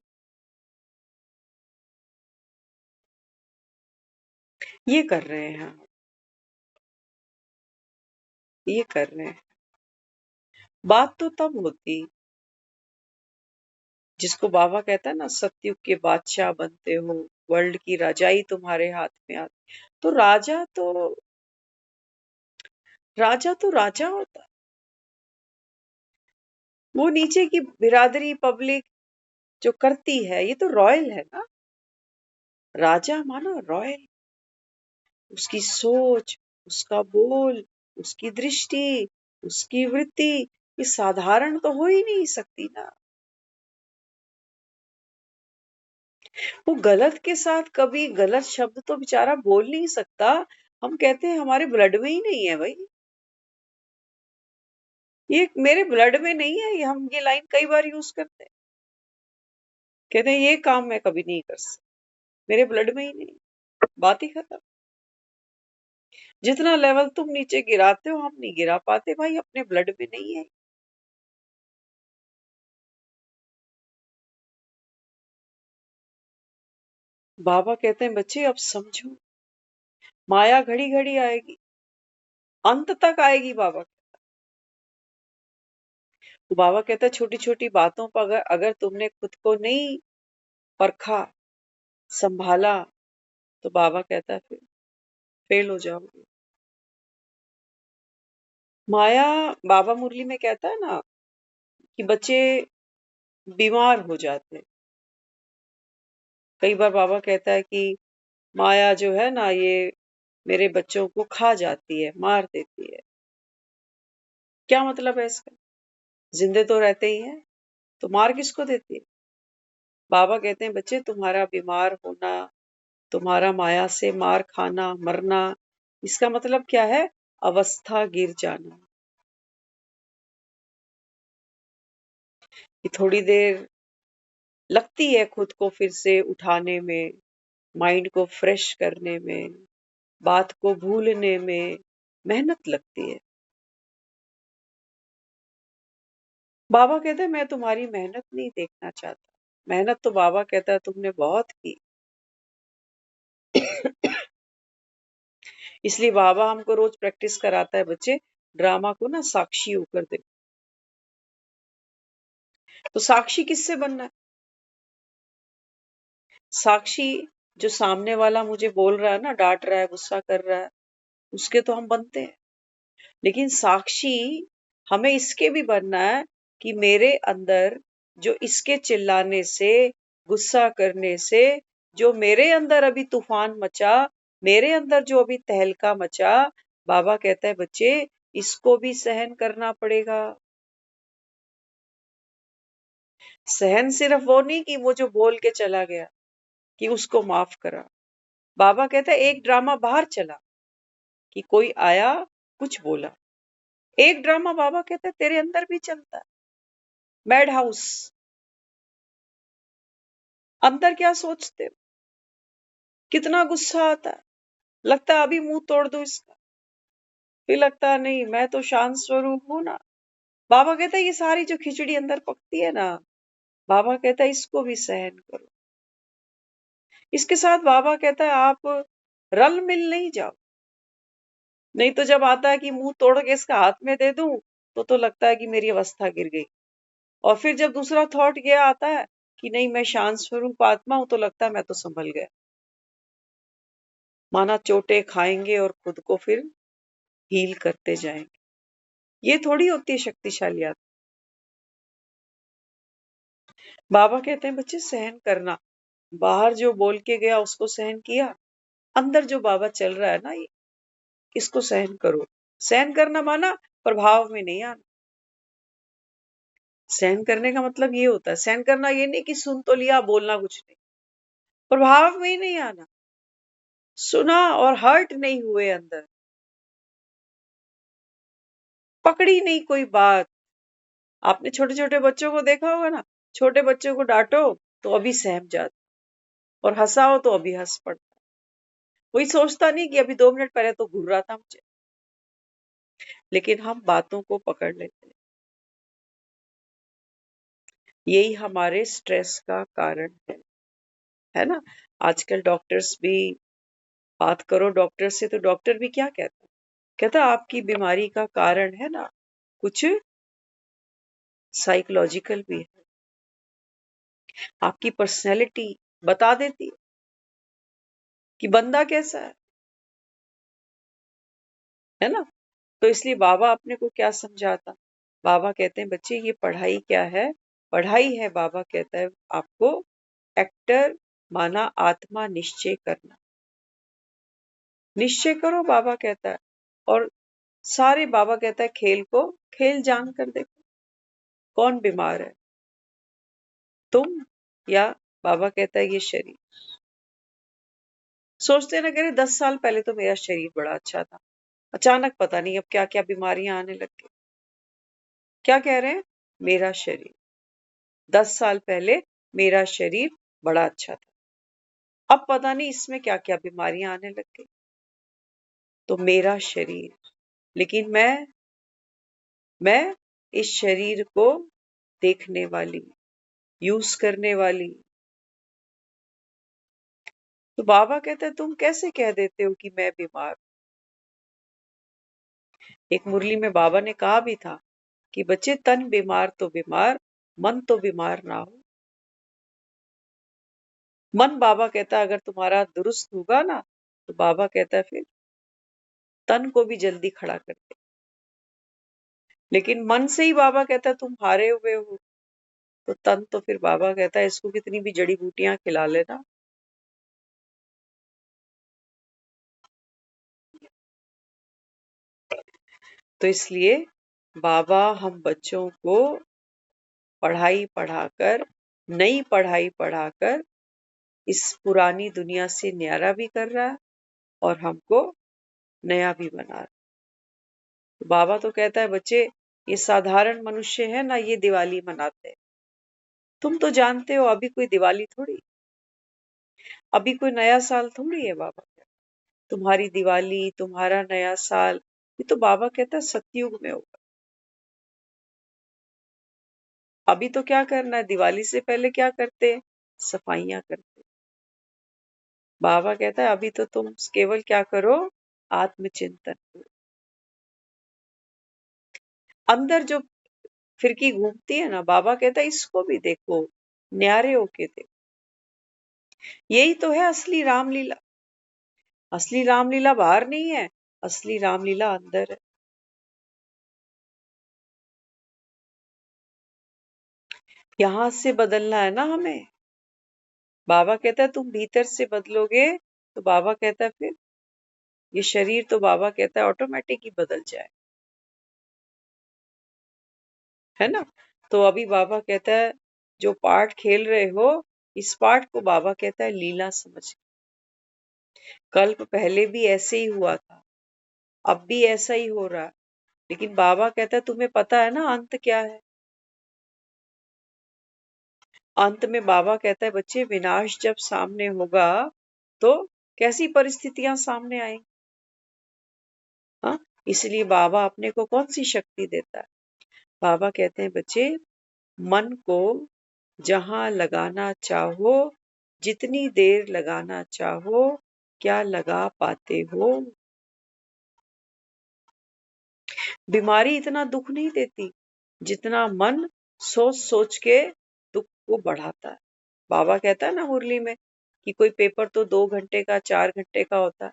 ये कर रहे हैं हम, ये कर रहे हैं। बात तो तब होती जिसको बाबा कहता है ना, सतयुग के बादशाह बनते हो, वर्ल्ड की राजाई तुम्हारे हाथ में आती, तो राजा तो राजा होता है। वो नीचे की बिरादरी पब्लिक जो करती है, ये तो रॉयल है ना। राजा मानो रॉयल, उसकी सोच, उसका बोल, उसकी दृष्टि, उसकी वृत्ति, ये साधारण तो हो ही नहीं सकती ना। वो गलत के साथ कभी गलत शब्द तो बेचारा बोल नहीं सकता। हम कहते हैं हमारे ब्लड में ही नहीं है भाई, ये मेरे ब्लड में नहीं है, ये हम ये लाइन कई बार यूज करते हैं, कहते हैं ये काम मैं कभी नहीं कर सकता, मेरे ब्लड में ही नहीं, बात ही खत्म। जितना लेवल तुम नीचे गिराते हो हम नहीं गिरा पाते भाई, अपने ब्लड में नहीं है। बाबा कहते हैं बच्चे अब समझो, माया घड़ी घड़ी आएगी, अंत तक आएगी बाबा। तो बाबा कहता है छोटी छोटी बातों पर अगर तुमने खुद को नहीं परखा, संभाला, तो बाबा कहता है फिर फेल हो जाओगे। माया, बाबा मुरली में कहता है ना कि बच्चे बीमार हो जाते हैं। कई बार बाबा कहता है कि माया जो है ना, ये मेरे बच्चों को खा जाती है, मार देती है। क्या मतलब है इसका, जिंदे तो रहते ही हैं, तो मार किसको देती है। बाबा कहते हैं बच्चे तुम्हारा बीमार होना, तुम्हारा माया से मार खाना, मरना, इसका मतलब क्या है, अवस्था गिर जाना। कि थोड़ी देर लगती है खुद को फिर से उठाने में, माइंड को फ्रेश करने में, बात को भूलने में मेहनत लगती है। बाबा कहते हैं मैं तुम्हारी मेहनत नहीं देखना चाहता, मेहनत तो बाबा कहता है तुमने बहुत की। इसलिए बाबा हमको रोज प्रैक्टिस कराता है बच्चे, ड्रामा को ना साक्षी होकर दे। तो साक्षी किससे बनना है, साक्षी जो सामने वाला मुझे बोल रहा है ना, डांट रहा है, गुस्सा कर रहा है, उसके तो हम बनते हैं। लेकिन साक्षी हमें इसके भी बनना है कि मेरे अंदर जो इसके चिल्लाने से, गुस्सा करने से, जो मेरे अंदर अभी तूफान मचा, मेरे अंदर जो अभी तहलका मचा, बाबा कहता है बच्चे इसको भी सहन करना पड़ेगा। सहन सिर्फ वो नहीं कि वो जो बोल के चला गया कि उसको माफ करा। बाबा कहता है एक ड्रामा बाहर चला कि कोई आया, कुछ बोला, एक ड्रामा बाबा कहता है तेरे अंदर भी चलता है, मैड हाउस। अंदर क्या सोचते हो, कितना गुस्सा आता है, लगता है अभी मुंह तोड़ दो इसका, फिर लगता है नहीं, मैं तो शांत स्वरूप हूं ना। बाबा कहता है ये सारी जो खिचड़ी अंदर पकती है ना, बाबा कहता है इसको भी सहन करो। इसके साथ बाबा कहता है आप रल मिल नहीं जाओ। नहीं तो जब आता है कि मुंह तोड़ के इसका हाथ में दे दूं, तो लगता है कि मेरी अवस्था गिर गई। और फिर जब दूसरा थॉट ये आता है कि नहीं मैं शांत स्वरूप आत्मा हूं, तो लगता है मैं तो संभल गया। माना चोटें खाएंगे और खुद को फिर हील करते जाएंगे। ये थोड़ी होती है शक्तिशाली आत्मा। बाबा कहते हैं बच्चे सहन करना। बाहर जो बोल के गया उसको सहन किया, अंदर जो बाबा चल रहा है ना, इसको सहन करो। सहन करना माना प्रभाव में नहीं आना। सहन करने का मतलब ये होता है, सहन करना ये नहीं कि सुन तो लिया बोलना कुछ नहीं, प्रभाव में ही नहीं आना, सुना और हर्ट नहीं हुए, अंदर पकड़ी नहीं कोई बात। आपने छोटे छोटे बच्चों को देखा होगा ना, छोटे बच्चों को डांटो तो अभी सहम जाता, और हंसाओ तो अभी हंस पड़ता। कोई सोचता नहीं कि अभी 2 मिनट पहले तो घूर रहा था मुझे। लेकिन हम बातों को पकड़ लेते हैं। यही हमारे स्ट्रेस का कारण है ना। आजकल डॉक्टर्स भी बात करो डॉक्टर से, तो डॉक्टर भी क्या कहता आपकी बीमारी का कारण है ना कुछ साइकोलॉजिकल भी है। आपकी पर्सनैलिटी बता देती है कि बंदा कैसा है ना। तो इसलिए बाबा अपने को क्या समझाता, बाबा कहते हैं बच्चे ये पढ़ाई क्या है, पढ़ाई है, बाबा कहता है आपको एक्टर माना आत्मा निश्चय करना। निश्चय करो बाबा कहता है, और सारे बाबा कहता है खेल को खेल जान कर देखो। कौन बीमार है, तुम या बाबा कहता है ये शरीर। सोचते ना करें 10 साल पहले तो मेरा शरीर बड़ा अच्छा था, अचानक पता नहीं अब क्या क्या बीमारियां आने लग गई। क्या कह रहे हैं, मेरा शरीर 10 साल पहले मेरा शरीर बड़ा अच्छा था, अब पता नहीं इसमें क्या क्या बीमारियां आने लग गई। तो मेरा शरीर, लेकिन मैं इस शरीर को देखने वाली, यूज करने वाली। तो बाबा कहते हैं तुम कैसे कह देते हो कि मैं बीमार। एक मुरली में बाबा ने कहा भी था कि बच्चे तन बीमार तो बीमार, मन तो बीमार ना हो। मन बाबा कहता है अगर तुम्हारा दुरुस्त होगा ना, तो बाबा कहता है फिर तन को भी जल्दी खड़ा कर दे। लेकिन मन से ही बाबा कहता है तुम हारे हुए हो, तो तन तो फिर बाबा कहता है इसको कितनी भी जड़ी बूटियां खिला लेना। तो इसलिए बाबा हम बच्चों को पढ़ाई पढ़ाकर, नई पढ़ाई पढ़ाकर इस पुरानी दुनिया से न्यारा भी कर रहा है और हमको नया भी बना रहा है। तो बाबा तो कहता है बच्चे ये साधारण मनुष्य है ना, ये दिवाली मनाते हैं। तुम तो जानते हो अभी कोई दिवाली थोड़ी, अभी कोई नया साल थोड़ी है। बाबा तुम्हारी दिवाली, तुम्हारा नया साल, ये तो बाबा कहता है सतयुग में होगा। अभी तो क्या करना है, दिवाली से पहले क्या करते हैं, सफाइयां करते हैं। बाबा कहता है अभी तो तुम केवल क्या करो, आत्मचिंतन करो। अंदर जो फिरकी घूमती है ना, बाबा कहता है इसको भी देखो, न्यारे होके देखो। यही तो है असली रामलीला। असली रामलीला बाहर नहीं है, असली रामलीला अंदर है। यहां से बदलना है ना हमें। बाबा कहता है तुम भीतर से बदलोगे, तो बाबा कहता है फिर ये शरीर तो बाबा कहता है ऑटोमेटिक ही बदल जाए, है ना। तो अभी बाबा कहता है जो पार्ट खेल रहे हो, इस पार्ट को बाबा कहता है लीला समझ। कल्प पहले भी ऐसे ही हुआ था, अब भी ऐसा ही हो रहा है। लेकिन बाबा कहता है तुम्हें पता है ना अंत क्या है। अंत में बाबा कहता है बच्चे विनाश जब सामने होगा, तो कैसी परिस्थितियां सामने आएंगी। हाँ, इसलिए बाबा अपने को कौन सी शक्ति देता है? बाबा कहते हैं बच्चे, मन को जहां लगाना चाहो, जितनी देर लगाना चाहो, क्या लगा पाते हो? बीमारी इतना दुख नहीं देती जितना मन सोच सोच के दुख को बढ़ाता है। बाबा कहता है ना मुरली में कि कोई पेपर तो 2 घंटे का 4 घंटे का होता है,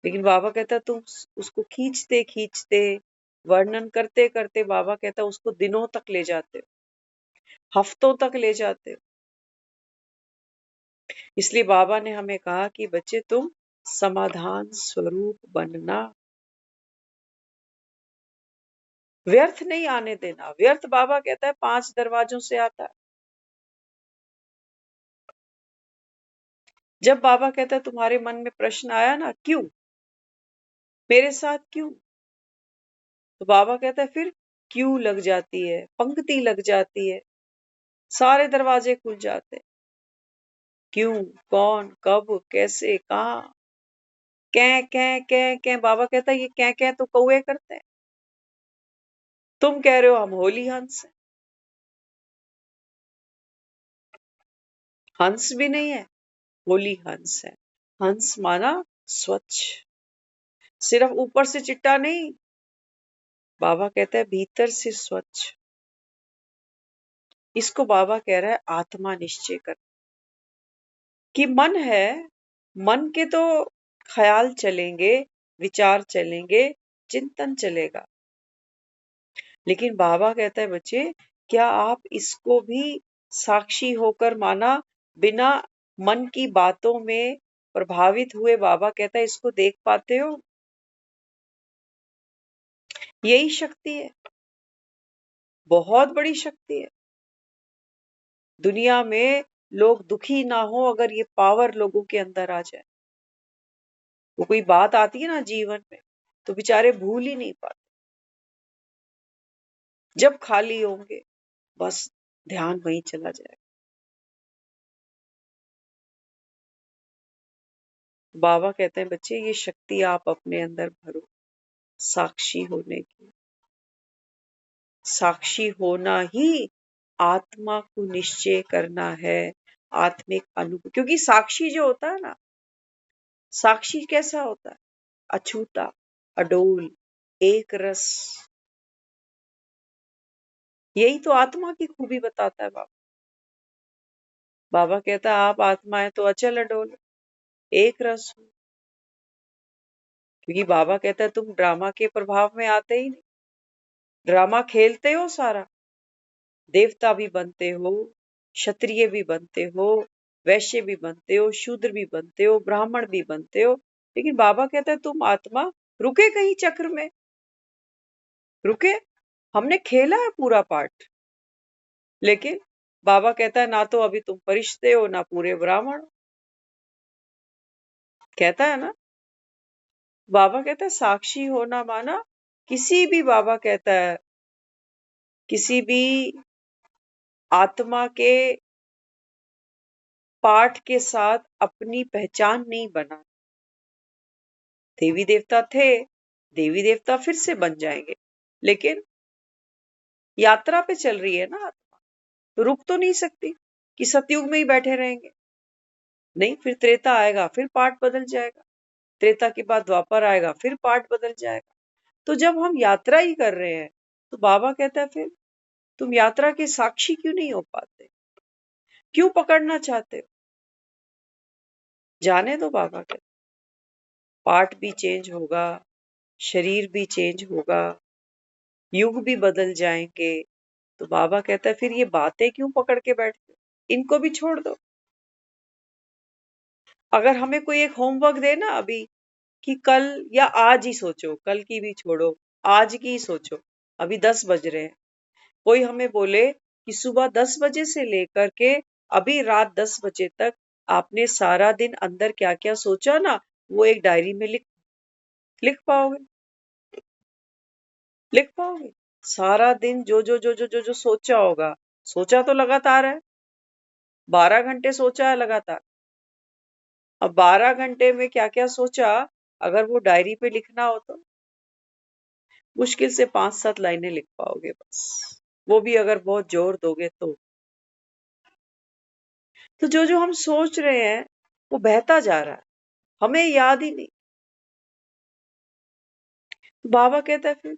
लेकिन बाबा कहता है तुम उसको खींचते खींचते वर्णन करते करते बाबा कहता है उसको दिनों तक ले जाते हो, हफ्तों तक ले जाते हो। इसलिए बाबा ने हमें कहा कि बच्चे तुम समाधान स्वरूप बनना, व्यर्थ नहीं आने देना। व्यर्थ बाबा कहता है 5 दरवाजों से आता है। जब बाबा कहता है तुम्हारे मन में प्रश्न आया ना, क्यों मेरे साथ क्यों, तो बाबा कहता है फिर क्यों लग जाती है, पंक्ति लग जाती है, सारे दरवाजे खुल जाते हैं। क्यों, कौन, कब, कैसे, कहाँ, कै कै कै कै। बाबा कहता है ये कै कै तो कौवे करते हैं, तुम कह रहे हो हम होली हंस हैं। हंस भी नहीं है, होली हंस है। हंस माना स्वच्छ, सिर्फ ऊपर से चिट्टा नहीं, बाबा कहता है भीतर से स्वच्छ। इसको बाबा कह रहा है आत्मा निश्चय कर, कि मन है, मन के तो ख्याल चलेंगे, विचार चलेंगे, चिंतन चलेगा, लेकिन बाबा कहता है बच्चे क्या आप इसको भी साक्षी होकर माना बिना मन की बातों में प्रभावित हुए, बाबा कहता है इसको देख पाते हो? यही शक्ति है, बहुत बड़ी शक्ति है। दुनिया में लोग दुखी ना हो अगर ये पावर लोगों के अंदर आ जाए। वो कोई बात आती है ना जीवन में तो बेचारे भूल ही नहीं पाते। जब खाली होंगे बस ध्यान वहीं चला जाएगा। बाबा कहते हैं बच्चे ये शक्ति आप अपने अंदर भरो, साक्षी होने की। साक्षी होना ही आत्मा को निश्चय करना है, आत्मिक अनुभव। क्योंकि साक्षी जो होता है ना, साक्षी कैसा होता है? अछूता, अडोल, एक रस। यही तो आत्मा की खूबी बताता है बाबा। बाबा कहता है आप आत्मा है तो अचल अडोल, एक रस हो। क्योंकि बाबा कहता है तुम ड्रामा के प्रभाव में आते ही नहीं, ड्रामा खेलते हो सारा। देवता भी बनते हो, क्षत्रिय भी बनते हो, वैश्य भी बनते हो, शूद्र भी बनते हो, ब्राह्मण भी बनते हो, लेकिन बाबा कहता है तुम आत्मा रुके कहीं चक्र में, रुके। हमने खेला है पूरा पार्ट, लेकिन बाबा कहता है ना तो अभी तुम फरिश्ते हो ना पूरे ब्राह्मण हो। कहता है ना, बाबा कहता है साक्षी होना माना किसी भी, बाबा कहता है किसी भी आत्मा के पाठ के साथ अपनी पहचान नहीं बना। देवी देवता थे, देवी देवता फिर से बन जाएंगे, लेकिन यात्रा पे चल रही है ना आत्मा, तो रुक तो नहीं सकती कि सतयुग में ही बैठे रहेंगे। नहीं, फिर त्रेता आएगा फिर पाठ बदल जाएगा, त्रेता के बाद द्वापर आएगा फिर पाठ बदल जाएगा। तो जब हम यात्रा ही कर रहे हैं तो बाबा कहता है फिर तुम यात्रा के साक्षी क्यों नहीं हो पाते, क्यों पकड़ना चाहते हो? जाने दो, बाबा कहते पाठ भी चेंज होगा, शरीर भी चेंज होगा, युग भी बदल जाएंगे। तो बाबा कहता है फिर ये बातें क्यों पकड़ के बैठते हो, इनको भी छोड़ दो। अगर हमें कोई एक होमवर्क दे ना अभी कि कल या आज ही सोचो, कल की भी छोड़ो, आज की ही सोचो, अभी 10 बज रहे हैं, कोई हमें बोले कि सुबह 10 बजे से लेकर के अभी रात 10 बजे तक आपने सारा दिन अंदर क्या क्या सोचा ना, वो एक डायरी में लिख लिख पाओगे? लिख पाओगे? सारा दिन जो जो जो जो जो जो सोचा होगा, सोचा तो लगातार है, 12 घंटे सोचा है लगातार। अब 12 घंटे में क्या क्या सोचा, अगर वो डायरी पे लिखना हो तो मुश्किल से 5-7 लाइनें लिख पाओगे बस, वो भी अगर बहुत जोर दोगे तो जो जो हम सोच रहे हैं वो बहता जा रहा है, हमें याद ही नहीं। बाबा कहता है फिर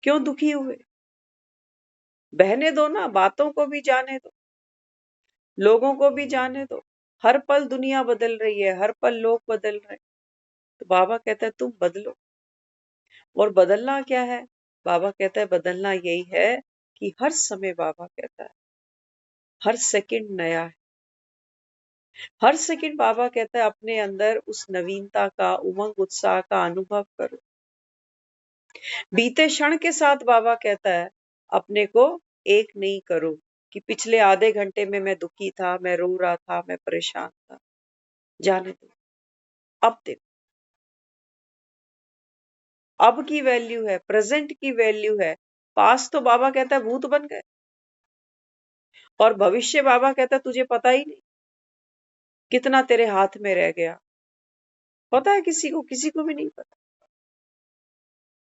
क्यों दुखी हुए, बहने दो ना, बातों को भी जाने दो, लोगों को भी जाने दो। हर पल दुनिया बदल रही है, हर पल लोग बदल रहे हैं। तो बाबा कहता है तुम बदलो। और बदलना क्या है? बाबा कहता है बदलना यही है कि हर समय, बाबा कहता है हर सेकंड नया है। हर सेकंड बाबा कहता है अपने अंदर उस नवीनता का, उमंग उत्साह का अनुभव करो। बीते क्षण के साथ बाबा कहता है अपने को एक नहीं करो कि पिछले आधे घंटे में मैं दुखी था, मैं रो रहा था, मैं परेशान था। जाने दो, अब देखो, अब की वैल्यू है, प्रेजेंट की वैल्यू है। पास तो बाबा कहता है भूत बन गए, और भविष्य बाबा कहता है तुझे पता ही नहीं कितना तेरे हाथ में रह गया। पता है किसी को भी नहीं पता।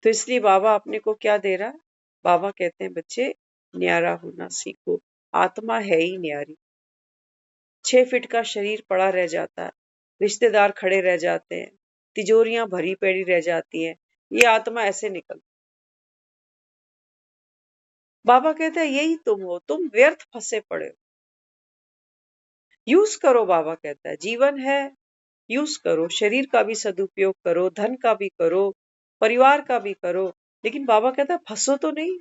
तो इसलिए बाबा अपने को क्या दे रहा है? बाबा कहते हैं बच्चे न्यारा होना सीखो। आत्मा है ही न्यारी। 6 फीट का शरीर पड़ा रह जाता है, रिश्तेदार खड़े रह जाते हैं, तिजोरियां भरी पड़ी रह जाती हैं, ये आत्मा ऐसे निकल। बाबा कहते हैं यही तुम हो, तुम व्यर्थ फंसे पड़े हो। यूज करो, बाबा कहता है जीवन है, यूज करो, शरीर का भी सदुपयोग करो, धन का भी करो, परिवार का भी करो, लेकिन बाबा कहता है फंसो तो नहीं,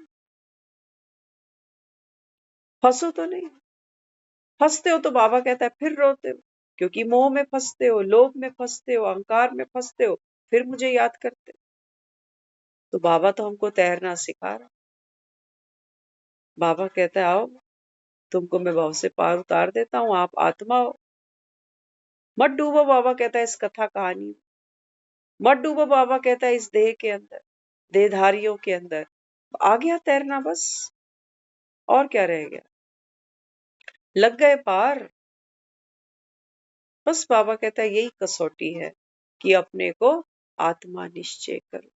फंसो तो नहीं। फंसते हो तो बाबा कहता है फिर रोते हो, क्योंकि मोह में फंसते हो, लोभ में फंसते हो, अहंकार में फंसते हो, फिर मुझे याद करते हो। तो बाबा तो हमको तैरना सिखा रहा। बाबा कहता है आओ, तुमको मैं भव से पार उतार देता हूँ, आप आत्मा हो, मत डूबो। बाबा कहता है इस कथा कहानी में मत डूबो। बाबा कहता है इस देह के अंदर, देहधारियों के अंदर आ गया तैरना बस, और क्या रह गया, लग गए पार। बस बाबा कहता है यही कसौटी है कि अपने को आत्मा निश्चय करो।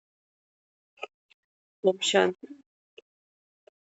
ओम शांति।